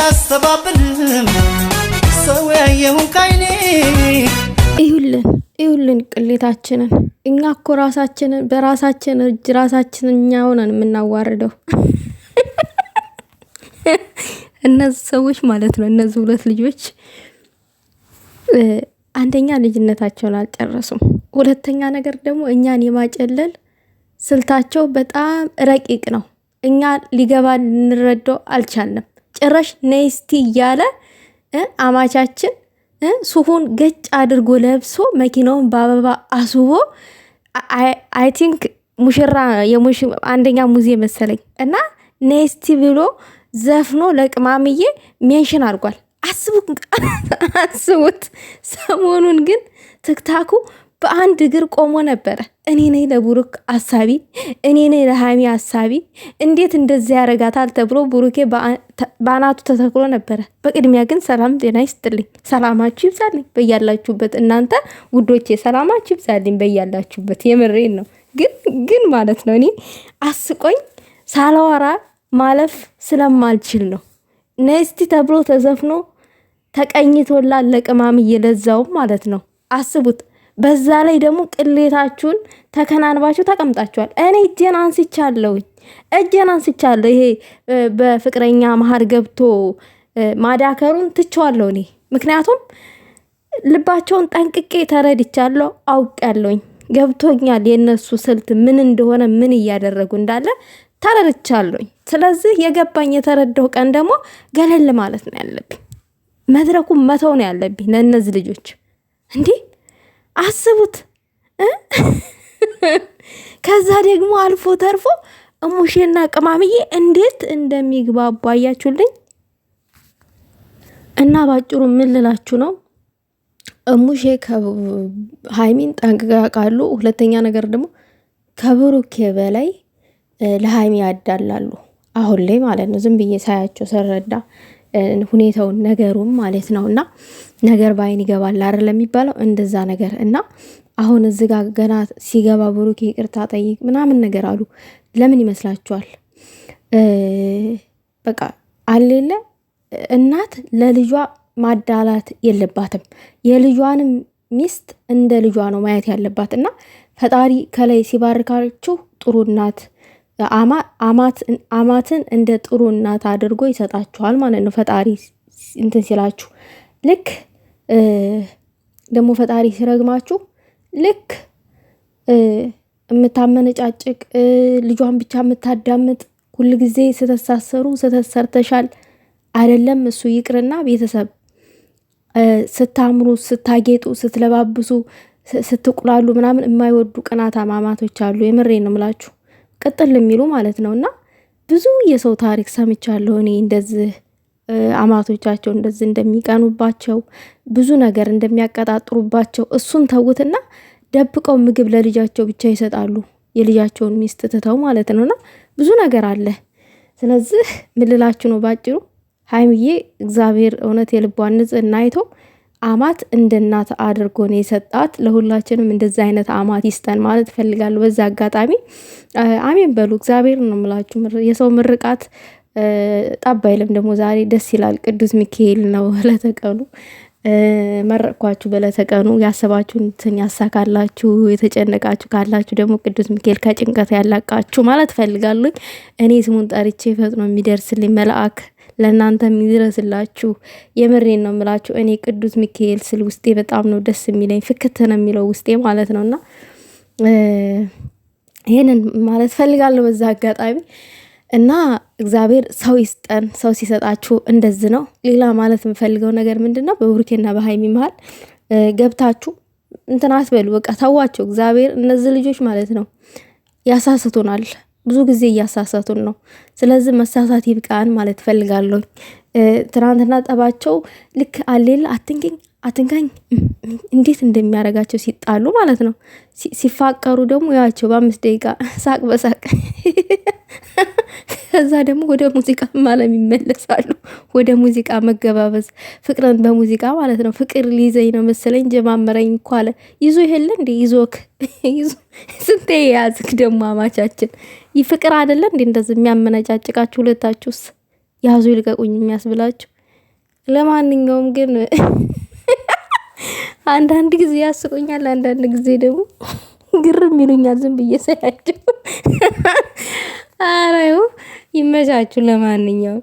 አያስተባብልም ሰው ያየውን ካይኔ ይሁልን ቅሌታችንን እኛ እኮ ራሳችንን በራሳችን እጅ ራሳችንን እኛ ሆነን የምናዋርደው እነዚህ ሰዎች ማለት ነው። እነዚህ ሁለት ልጆች አንደኛ ልጅነታቸውን አልጨረሱም። ሁለተኛ ነገር ደግሞ እኛን የማጨለል ስልታቸው በጣም ረቂቅ ነው። እኛ ሊገባ ልንረዳው አልቻልንም። ጭራሽ ኔስቲ እያለ አማቻችን ሱፉን ገጭ አድርጎ ለብሶ መኪናውን በአበባ አስቦ አይ ቲንክ ሙሽራ አንደኛ ሙዜ መሰለኝ እና ኔስቲ ብሎ ዘፍኖ ለቅማምዬ ሜንሽን አድርጓል። አስቡት። ሰሞኑን ግን ትክታኩ በአንድ እግር ቆሞ ነበረ። እኔ ነኝ ለቡሩክ አሳቢ፣ እኔ ነኝ ለሃሚ አሳቢ፣ እንዴት እንደዚህ ያረጋታል ተብሎ ቡሩኬ በአናቱ ተተክሎ ነበረ። በቅድሚያ ግን ሰላም ጤና ይስጥልኝ፣ ሰላማችሁ ይብዛልኝ በያላችሁበት። እናንተ ውዶቼ ሰላማችሁ ይብዛልኝ በያላችሁበት። የምሬን ነው። ግን ማለት ነው እኔ አስቆኝ ሳላወራ ማለፍ ስለማልችል ነው። ነስቲ ተብሎ ተዘፍኖ ተቀኝቶላል ለቅማም እየለዛው ማለት ነው። አስቡት። በዛ ላይ ደግሞ ቅሌታችሁን ተከናንባችሁ ተቀምጣችኋል። እኔ እጄን አንስቻለሁ። ይሄ በፍቅረኛ መሀል ገብቶ ማዳከሩን ትቼዋለሁ እኔ። ምክንያቱም ልባቸውን ጠንቅቄ ተረድቻለሁ፣ አውቄያለሁኝ፣ ገብቶኛል የነሱ ስልት ምን እንደሆነ ምን እያደረጉ እንዳለ ተረድቻለሁኝ። ስለዚህ የገባኝ የተረዳው ቀን ደግሞ ገለል ማለት ነው ያለብኝ፣ መድረኩን መተው ነው ያለብኝ ለእነዚህ ልጆች። እንዲህ አስቡት። ከዛ ደግሞ አልፎ ተርፎ እሙሼና ቅማምዬ እንዴት እንደሚግባቡ አያችሁልኝ። እና ባጭሩ ምን ልላችሁ ነው፣ እሙሼ ከሃይሚን ጠንቅቀው ያውቃሉ። ሁለተኛ ነገር ደግሞ ከብሩኬ በላይ ለሃይሚ ያዳላሉ አሁን ላይ ማለት ነው። ዝም ብዬ ሳያቸው ስረዳ ሁኔታውን ነገሩም ማለት ነው። እና ነገር ባይን ይገባል አይደል የሚባለው እንደዛ ነገር። እና አሁን እዚህ ጋር ገና ሲገባ ብሩኬ ይቅርታ ጠይቅ ምናምን ነገር አሉ። ለምን ይመስላችኋል? በቃ አሌለ እናት ለልጇ ማዳላት የለባትም። የልጇንም ሚስት እንደ ልጇ ነው ማየት ያለባት። እና ፈጣሪ ከላይ ሲባርካችሁ ጥሩ እናት አማትን እንደ ጥሩ እናት አድርጎ ይሰጣችኋል ማለት ነው። ፈጣሪ እንትን ሲላችሁ ልክ ደግሞ ፈጣሪ ሲረግማችሁ ልክ የምታመነጫጭቅ ልጇን ብቻ የምታዳምጥ ሁልጊዜ ስተሳሰሩ ስተሰርተሻል አይደለም እሱ ይቅርና ቤተሰብ ስታምሩ ስታጌጡ ስትለባብሱ ስትቁላሉ ምናምን የማይወዱ ቅናት አማማቶች አሉ። የምሬ ነው ምላችሁ ቅጥል የሚሉ ማለት ነው። እና ብዙ የሰው ታሪክ ሰምቻለሁ እኔ እንደዚህ አማቶቻቸው እንደዚህ እንደሚቀኑባቸው ብዙ ነገር እንደሚያቀጣጥሩባቸው። እሱን ተውትና ደብቀው ምግብ ለልጃቸው ብቻ ይሰጣሉ፣ የልጃቸውን ሚስት ትተው ማለት ነውና ብዙ ነገር አለ። ስለዚህ ምልላችሁ ነው ባጭሩ ሃይሚዬ እግዚአብሔር እውነት የልቧን ንጽህና አይቶ አማት እንደ እናት አድርጎ ነው የሰጣት። ለሁላችንም እንደዛ አይነት አማት ይስጠን ማለት ፈልጋለሁ። በዛ አጋጣሚ አሜን በሉ። እግዚአብሔር ነው የምላችሁ። የሰው ምርቃት ጠብ አይልም። ደግሞ ዛሬ ደስ ይላል። ቅዱስ ሚካኤል ነው ለተቀኑ መረቅኳችሁ። በለተቀኑ ያሰባችሁትን ያሳካላችሁ፣ የተጨነቃችሁ ካላችሁ ደግሞ ቅዱስ ሚካኤል ከጭንቀት ያላቃችሁ ማለት ፈልጋለሁ። እኔ ስሙን ጠርቼ ፈጥኖ የሚደርስልኝ መልአክ ለእናንተ የሚድረስላችሁ። የምሬን ነው የምላችሁ። እኔ ቅዱስ ሚካኤል ስል ውስጤ በጣም ነው ደስ የሚለኝ፣ ፍክት ነው የሚለው ውስጤ ማለት ነውና ይሄንን ማለት ፈልጋለሁ በዛ አጋጣሚ። እና እግዚአብሔር ሰው ይስጠን። ሰው ሲሰጣችሁ እንደዚህ ነው። ሌላ ማለት የምፈልገው ነገር ምንድነው፣ በብሩኬና በሃይሚ መሀል ገብታችሁ እንትን አትበሉ። በቃ ተዋቸው። እግዚአብሔር እነዚህ ልጆች ማለት ነው ያሳስቱናል። ብዙ ጊዜ እያሳሳቱን ነው። ስለዚህ መሳሳት ይብቃን ማለት ፈልጋለሁ። ትናንትና ጠባቸው ልክ አሌል አትንካኝ እንዴት እንደሚያደርጋቸው ሲጣሉ ማለት ነው። ሲፋቀሩ ደግሞ ያቸው በ5 ደቂቃ ሳቅ በሳቅ ከዛ ደግሞ ወደ ሙዚቃ ማለት ይመለሳሉ። ወደ ሙዚቃ መገባበዝ፣ ፍቅርን በሙዚቃ ማለት ነው። ፍቅር ሊይዘኝ ነው መሰለኝ ጀማመረኝ እኮ አለ። ይዞ ይሄለ እንዴ ይዞክ ስንቴ ያዝክ ደግሞ አማቻችን ይፍቅር አይደለ እንዴ እንደዚህ የሚያመነጫጭቃችሁ? ሁለታችሁስ ያዙ ይልቀቁኝ የሚያስብላችሁ ለማንኛውም ግን አንዳንድ ጊዜ ያስቆኛል፣ አንዳንድ ጊዜ ደግሞ ግርም ይሉኛል ዝም ብዬ ሳያቸው። ኧረ ይመቻችሁ ለማንኛውም